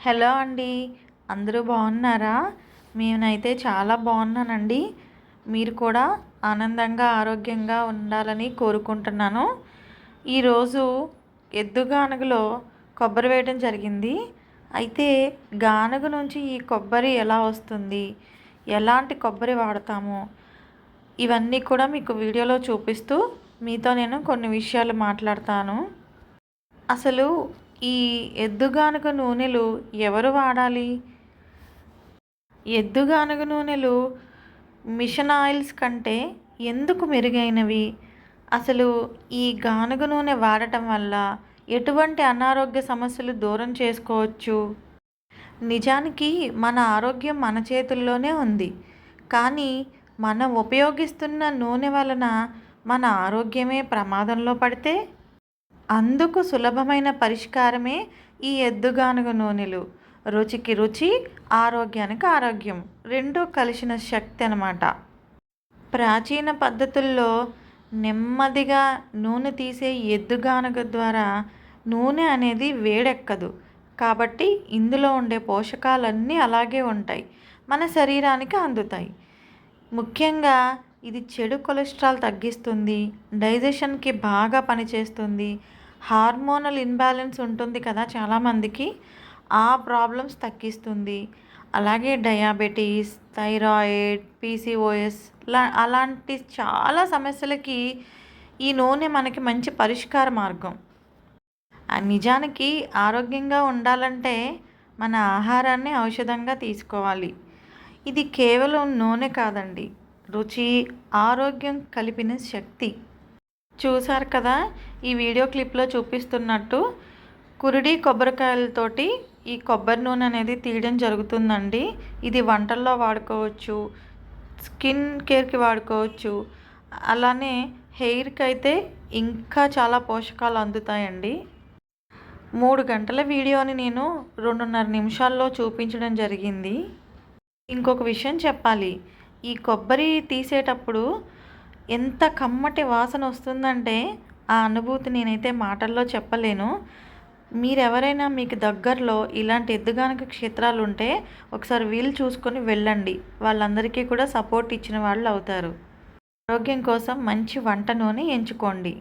Hello అండి. అందరూ బాగున్నారా? నేనైతే చాలా బాగున్నానండి. మీరు కూడా ఆనందంగా, ఆరోగ్యంగా ఉండాలని కోరుకుంటున్నాను. ఈరోజు ఎద్దు గానుగలో కొబ్బరి వేయడం జరిగింది. అయితే గానుగ నుంచి ఈ కొబ్బరి ఎలా వస్తుంది? ఎలాంటి కొబ్బరి వాడతాము? ఇవన్నీ కూడా మీకు వీడియోలో చూపిస్తూ మీతో నేను కొన్ని విషయాలు మాట్లాడతాను. అసలు ఈ ఎద్దుగానుగ నూనెలు ఎవరు వాడాలి? ఎద్దుగానుగ నూనెలు మిషన్ ఆయిల్స్ కంటే ఎందుకు మెరుగైనవి? అసలు ఈ గానుగ నూనె వాడటం వల్ల ఎటువంటి అనారోగ్య సమస్యలు దూరం చేసుకోవచ్చు? నిజానికి మన ఆరోగ్యం మన చేతుల్లోనే ఉంది. కానీ మనం ఉపయోగిస్తున్న నూనె వలన మన ఆరోగ్యమే ప్రమాదంలో పడితే? అందుకు సులభమైన పరిష్కారమే ఈ ఎద్దుగానుగ నూనెలు. రుచికి రుచి, ఆరోగ్యానికి ఆరోగ్యం రెండూ కలిసిన శక్తి అన్నమాట. ప్రాచీన పద్ధతుల్లో నెమ్మదిగా నూనె తీసే ఎద్దుగానుగ ద్వారా నూనె అనేది వేడెక్కదు. కాబట్టి ఇందులో ఉండే పోషకాలన్నీ అలాగే ఉంటాయి, మన శరీరానికి అందుతాయి. ముఖ్యంగా ఇది చెడు కొలెస్ట్రాల్ తగ్గిస్తుంది, డైజెషన్కి బాగా పనిచేస్తుంది, హార్మోనల్ ఇన్బ్యాలెన్స్ ఉంటుంది కదా చాలామందికి, ఆ ప్రాబ్లమ్స్ తగ్గిస్తుంది. అలాగే డయాబెటీస్, థైరాయిడ్, పీసీఓఎస్ అలాంటి చాలా సమస్యలకి ఈ నూనె మనకి మంచి పరిష్కార మార్గం. నిజానికి ఆరోగ్యంగా ఉండాలంటే మన ఆహారాన్ని ఔషధంగా తీసుకోవాలి. ఇది కేవలం నూనె కాదండి, రుచి, ఆరోగ్యం కలిపిన శక్తి. చూసారు కదా, ఈ వీడియో క్లిప్లో చూపిస్తున్నట్టు కురిడి కొబ్బరికాయలతోటి ఈ కొబ్బరి నూనె అనేది తీయడం జరుగుతుందండి. ఇది వంటల్లో వాడుకోవచ్చు, స్కిన్ కేర్కి వాడుకోవచ్చు, అలానే హెయిర్కి అయితే ఇంకా చాలా పోషకాలు అందుతాయండి. 3 గంటల వీడియోని నేను 2.5 నిమిషాల్లో చూపించడం జరిగింది. ఇంకొక విషయం చెప్పాలి, ఈ కొబ్బరి తీసేటప్పుడు ఎంత కమ్మటి వాసన వస్తుందంటే ఆ అనుభూతి నేనైతే మాటల్లో చెప్పలేను. మీరెవరైనా మీకు దగ్గరలో ఇలాంటి ఎద్దుగానుగ క్షేత్రాలు ఉంటే ఒకసారి వీలు చూసుకొని వెళ్ళండి. వాళ్ళందరికీ కూడా సపోర్ట్ ఇచ్చిన వాళ్ళు అవుతారు. ఆరోగ్యం కోసం మంచి వంట నూనె ఎంచుకోండి.